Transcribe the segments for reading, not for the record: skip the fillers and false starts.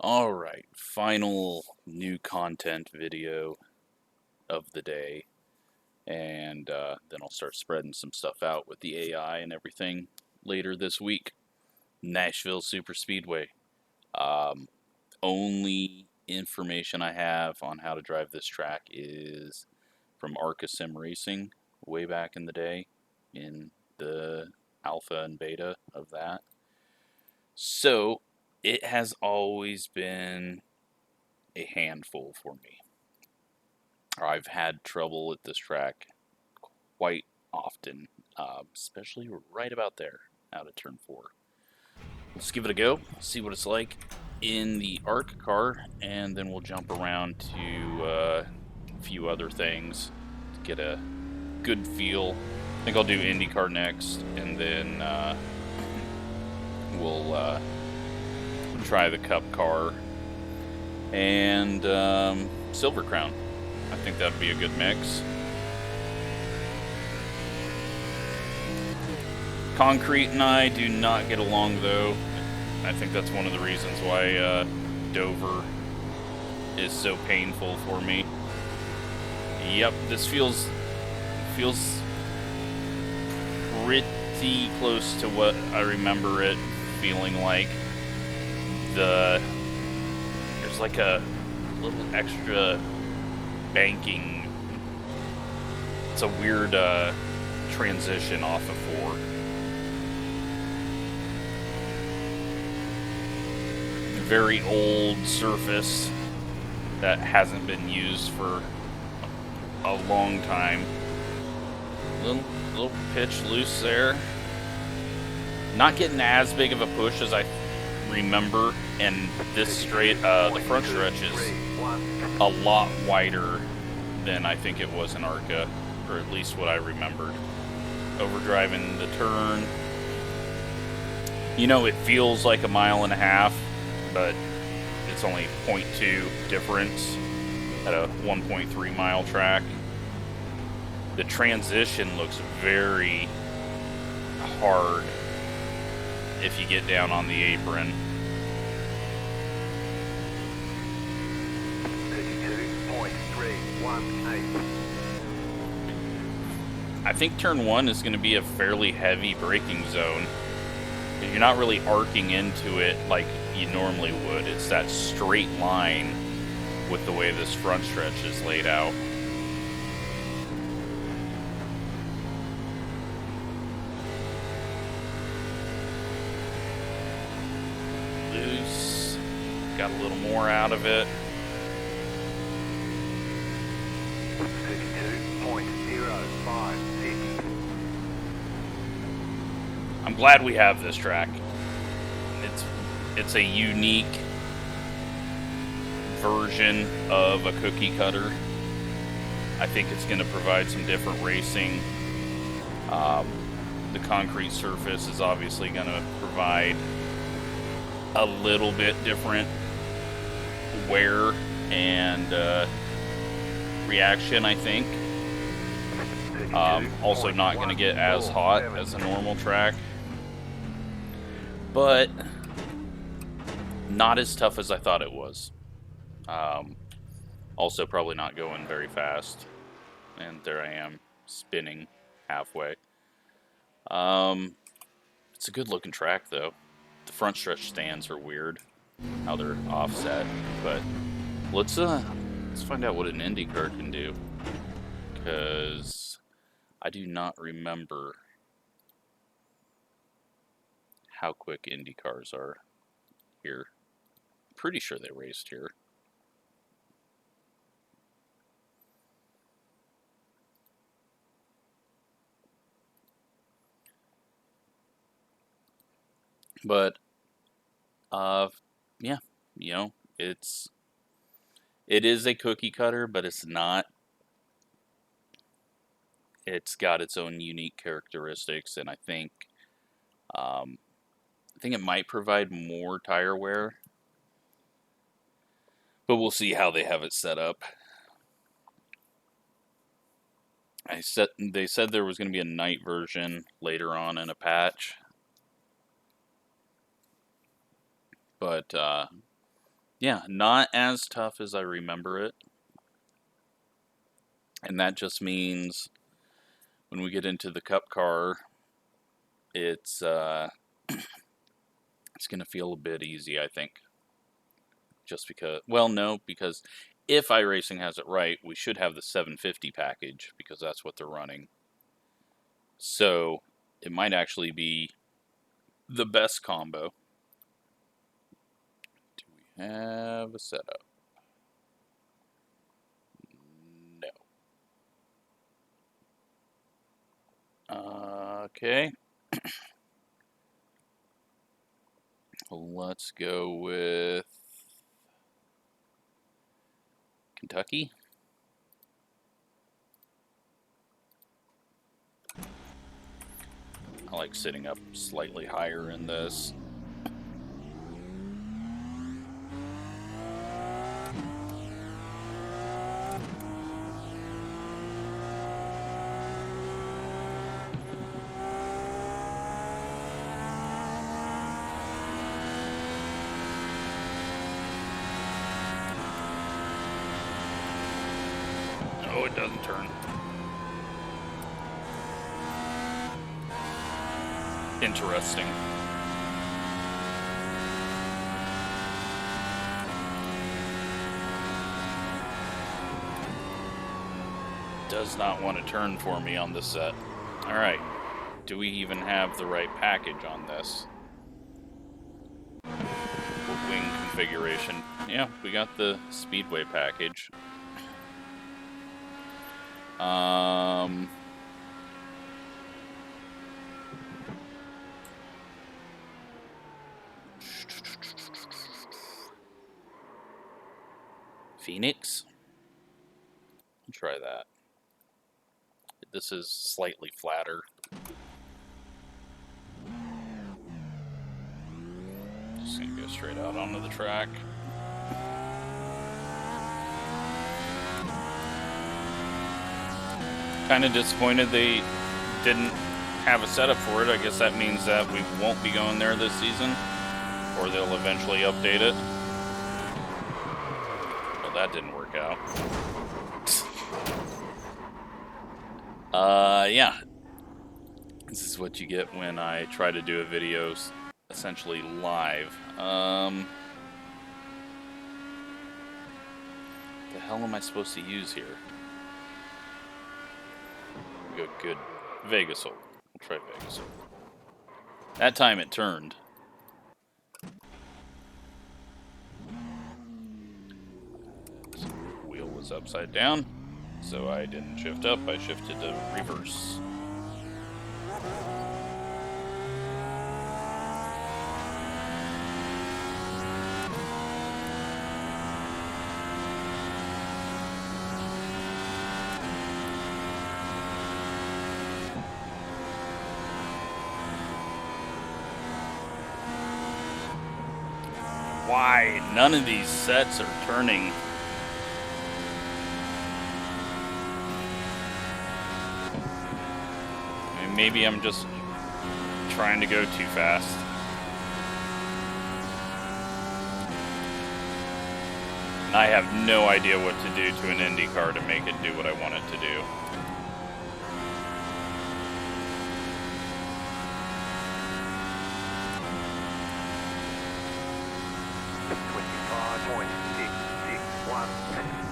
Alright, final new content video of the day, and then I'll start spreading some stuff out with the AI and everything later this week. Nashville Superspeedway. Only information I have on how to drive this track is from ARCA Sim Racing way back in the day, in the alpha and beta of that. So, it has always been a handful for me. I've had trouble at this track quite often, especially right about there, out of turn 4. Let's give it a go, see what it's like in the ARCA car, and then we'll jump around to a few other things to get a good feel. I think I'll do IndyCar next, and then we'll try the Cup Car and Silver Crown. I think that'd be a good mix. Concrete and I do not get along, though. I think that's one of the reasons why Dover is so painful for me. Yep, this feels pretty close to what I remember it feeling like. There's like a little extra banking. It's a weird transition off of 4. Very old surface that hasn't been used for a long time. Little pitch loose there. Not getting as big of a push as I remember, and this straight, the front stretch is a lot wider than I think it was in ARCA, or at least what I remembered. Overdriving the turn. You know, it feels like a mile and a half, but it's only 0.2 difference at a 1.3 mile track. The transition looks very hard if you get down on the apron. 32.318. I think turn 1 is going to be a fairly heavy braking zone. You're not really arcing into it like you normally would. It's that straight line with the way this front stretch is laid out. Loose. Got a little more out of it. 32.056. I'm glad we have this track. It's a unique version of a cookie cutter. I think it's going to provide some different racing. The concrete surface is obviously going to provide a little bit different wear and reaction, I think. Also not going to get as hot as a normal track, but not as tough as I thought it was. Also probably not going very fast, and there I am spinning halfway. It's a good looking track though. The front stretch stands are weird, how they're offset, but let's find out what an IndyCar can do, because I do not remember how quick IndyCars are here. Pretty sure they raced here. But yeah, you know, it is a cookie cutter, but it's not. It's got its own unique characteristics, and I think it might provide more tire wear, but we'll see how they have it set up. They said there was going to be a night version later on in a patch, but Yeah, not as tough as I remember it. And that just means when we get into the Cup Car, it's going to feel a bit easy, I think. Just because, well, no, because if iRacing has it right, we should have the 750 package, because that's what they're running. So it might actually be the best combo. Do we have a setup? No. Okay. Let's go with Kentucky. I like sitting up slightly higher in this. Oh, it doesn't turn. Interesting. Does not want to turn for me on this set. Alright. Do we even have the right package on this? Wing configuration. Yeah, we got the Speedway package. Phoenix? I'll try that. This is slightly flatter. Just gonna go straight out onto the track. Kind of disappointed they didn't have a setup for it. I guess that means that we won't be going there this season, or they'll eventually update it. Well, that didn't work out. Yeah. This is what you get when I try to do a video essentially live. The hell am I supposed to use here? Good. Vegas We'll try Vegas That time it turned. Wheel was upside down, so I didn't shift up, I shifted to reverse. Why? None of these sets are turning. I mean, maybe I'm just trying to go too fast. And I have no idea what to do to an IndyCar to make it do what I want it to do.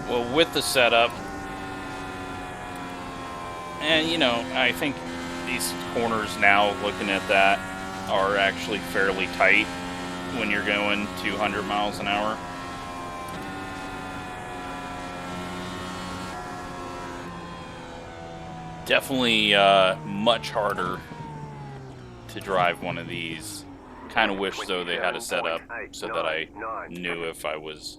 Well, with the setup, and you know, I think these corners now, looking at that, are actually fairly tight when you're going 200 miles an hour. Definitely much harder to drive one of these. Kind of wish, though, they had a setup so that I knew if I was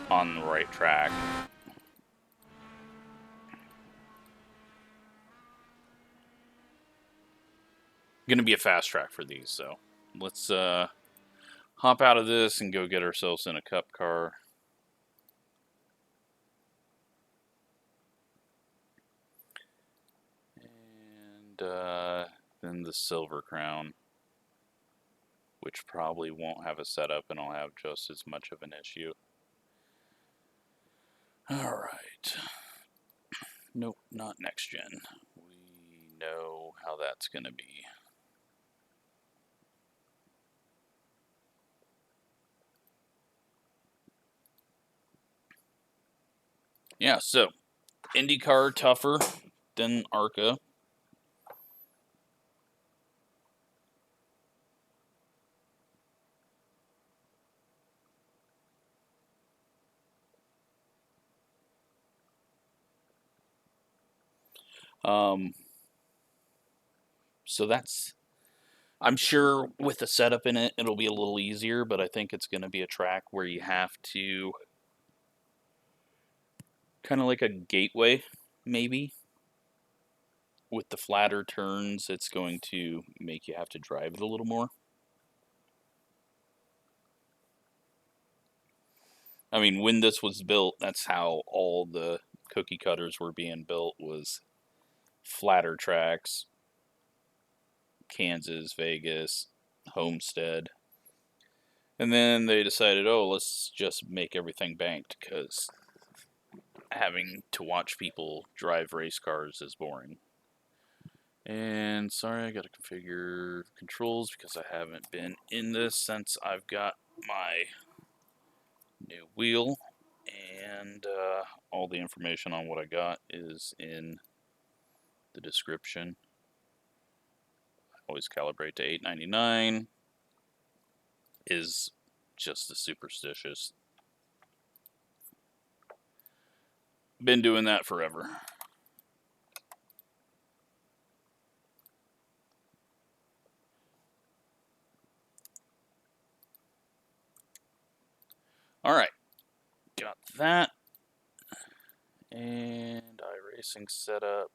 on the right track. Gonna be a fast track for these, so let's hop out of this and go get ourselves in a Cup Car. And then the Silver Crown. which probably won't have a setup and I'll have just as much of an issue. Alright. Nope, not next gen. We know how that's going to be. Yeah, so IndyCar tougher than ARCA. So that's, I'm sure with the setup in it, it'll be a little easier, but I think it's going to be a track where you have to, kind of like a gateway, maybe. With the flatter turns, it's going to make you have to drive it a little more. I mean, when this was built, that's how all the cookie cutters were being built, was flatter tracks. Kansas, Vegas, Homestead. And then they decided, oh, let's just make everything banked, because having to watch people drive race cars is boring. And sorry, I gotta configure controls because I haven't been in this since I've got my new wheel. And all the information on what I got is in the description. Always calibrate to 899. Is just as superstitious. Been doing that forever. Alright, got that. And iRacing setup.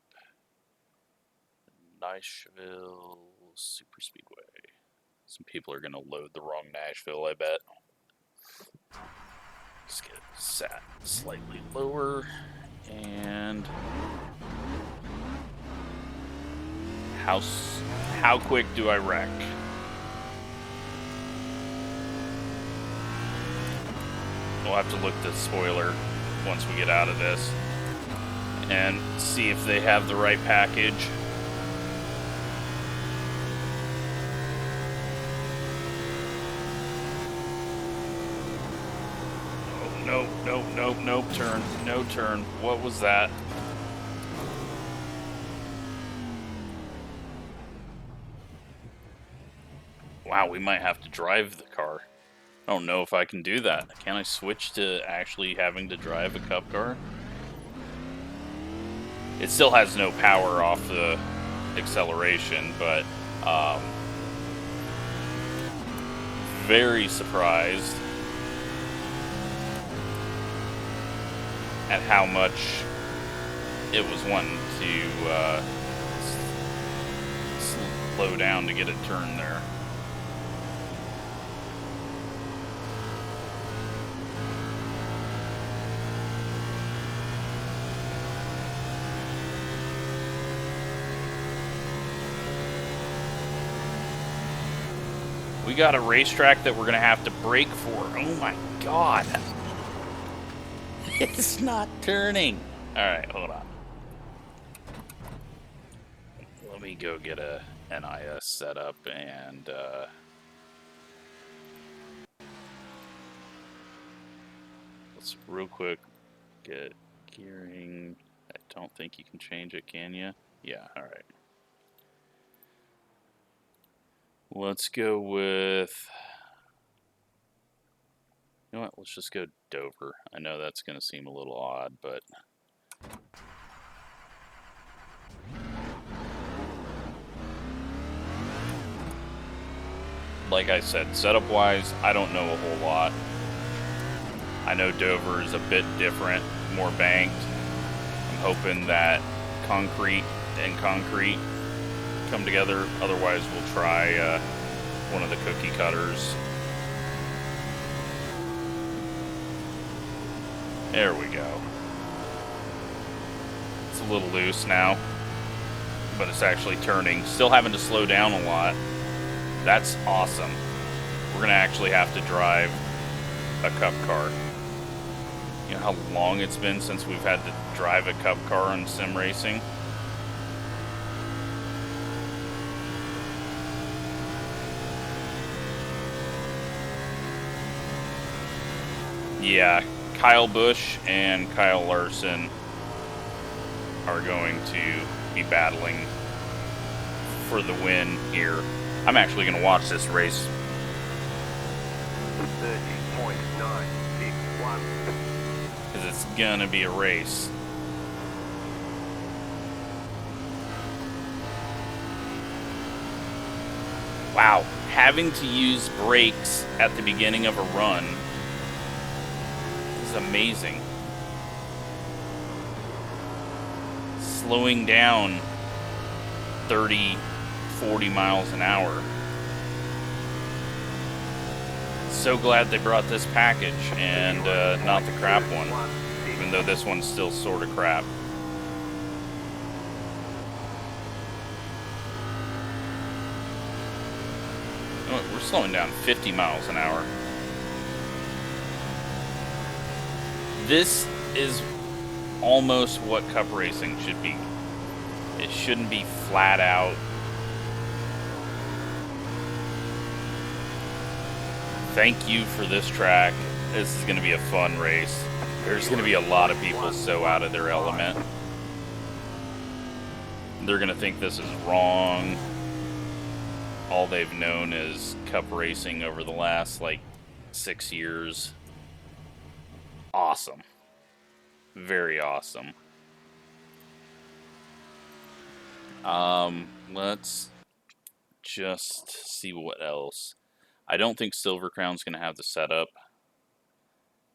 Nashville Superspeedway. Some people are going to load the wrong Nashville, I bet. Let's get it sat slightly lower. And how quick do I wreck? We'll have to look at the spoiler once we get out of this and see if they have the right package. Nope, turn. No turn. What was that? Wow, we might have to drive the car. I don't know if I can do that. Can I switch to actually having to drive a cup car? It still has no power off the acceleration, but very surprised at how much it was wanting to slow down to get a turn there. We got a racetrack that we're going to have to brake for. Oh my god. It's not turning. Alright, hold on. Let me go get a NIS set up and let's real quick get gearing. I don't think you can change it, can you? Yeah, alright. Let's go with, you know what, let's just go Dover. I know that's going to seem a little odd, but like I said, setup-wise, I don't know a whole lot. I know Dover is a bit different, more banked. I'm hoping that concrete and concrete come together. Otherwise, we'll try one of the cookie cutters. There we go. It's a little loose now, but it's actually turning. Still having to slow down a lot. That's awesome. we're going to actually have to drive a cup car. You know how long it's been since we've had to drive a cup car on sim racing? Yeah, Kyle Busch and Kyle Larson are going to be battling for the win here. I'm actually going to watch this race. 30.961. Because it's going to be a race. Wow, having to use brakes at the beginning of a run is amazing. Slowing down 30, 40 miles an hour. So glad they brought this package and not the crap one, even though this one's still sort of crap. Oh, we're slowing down 50 miles an hour. This is almost what cup racing should be. It shouldn't be flat out. Thank you for this track. This is going to be a fun race. There's going to be a lot of people so out of their element. They're going to think this is wrong. All they've known is cup racing over the last, like, 6 years. Awesome. Very awesome. Let's just see what else. I don't think Silver Crown's going to have the setup,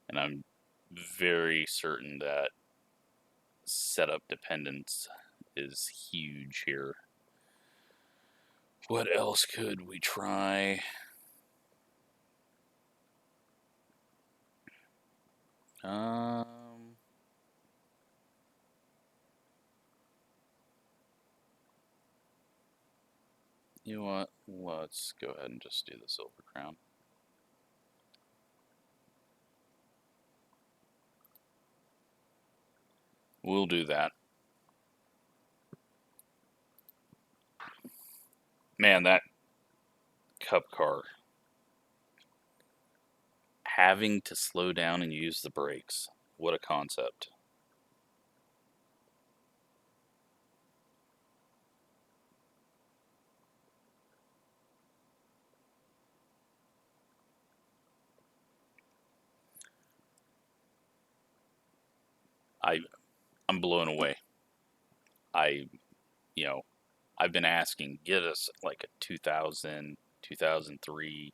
and I'm very certain that setup dependence is huge here. What else could we try? You know what? Let's go ahead and just do the Silver Crown. We'll do that. Man, that cup car. Having to slow down and use the brakes. What a concept. I'm blown away. I've been asking, get us like a 2000, 2003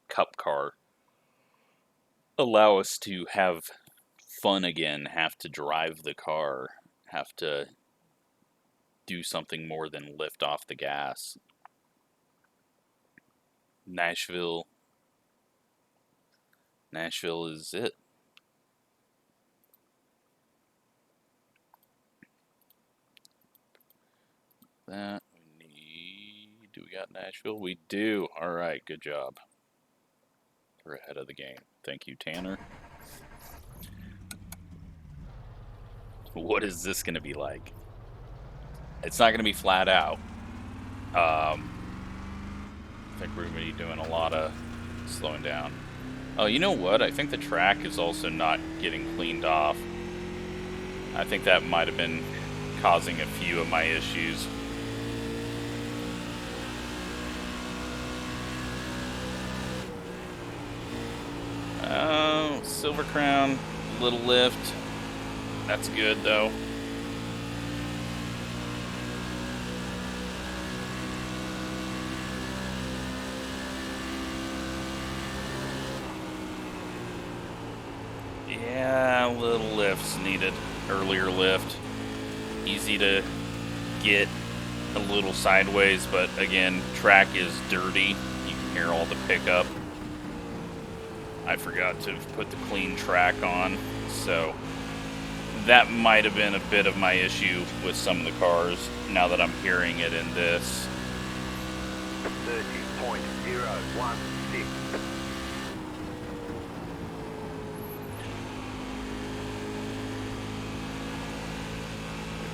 cup car. Allow us to have fun again, have to drive the car, have to do something more than lift off the gas. Nashville is it. That we need. Do we got Nashville? We do. All right, good job. We're ahead of the game. Thank you, Tanner. What is this going to be like? It's not going to be flat out. I think we're going to be doing a lot of slowing down. Oh, you know what? I think the track is also not getting cleaned off. I think that might have been causing a few of my issues. Oh, Silver Crown, little lift. That's good, though. Yeah, little lifts needed. Earlier lift. Easy to get a little sideways, but again, track is dirty. You can hear all the pickup. I forgot to put the clean track on, so that might have been a bit of my issue with some of the cars, now that I'm hearing it in this. 30.961.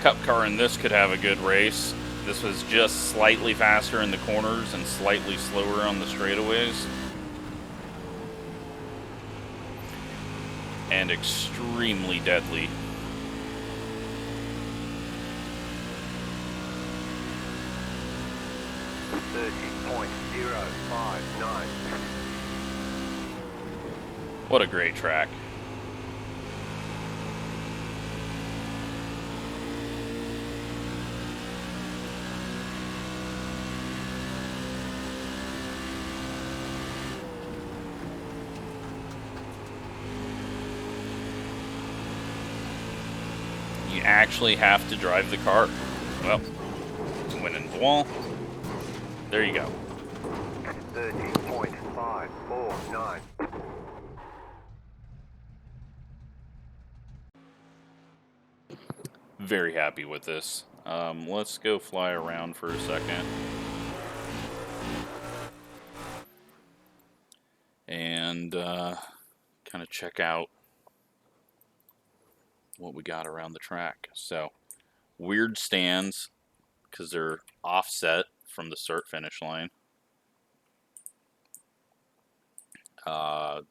Cup car in this could have a good race. This was just slightly faster in the corners and slightly slower on the straightaways. And extremely deadly. What a great track. You actually have to drive the car. Well, went into the wall. There you go. 30.549. Very happy with this. Let's go fly around for a second. And kind of check out what we got around the track. So, weird stands because they're offset from the start finish line.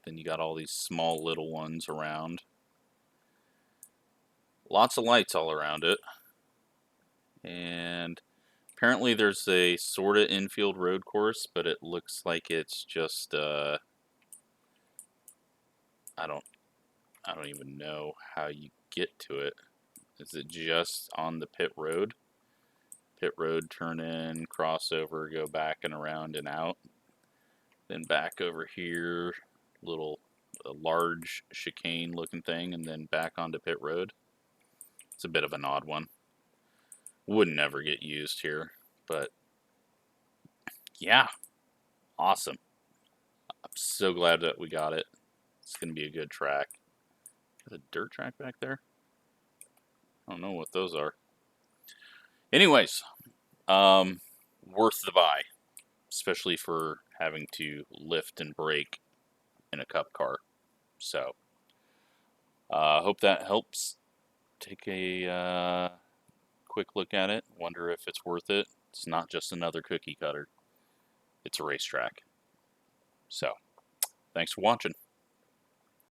Then you got all these small little ones around. Lots of lights all around it. And apparently there's a sort of infield road course, but it looks like it's just I don't even know how you get to it. Is it just on the pit road? Pit road, turn in, crossover, go back and around and out. Then back over here, a large chicane looking thing, and then back onto pit road. It's a bit of an odd one. Would never get used here, but yeah, awesome. I'm so glad that we got it. It's going to be a good track. Is a dirt track back there? I don't know what those are. Anyways, worth the buy, especially for having to lift and brake in a cup car. So, hope that helps. Take a quick look at it. Wonder if it's worth it. It's not just another cookie cutter. It's a racetrack. So, thanks for watching.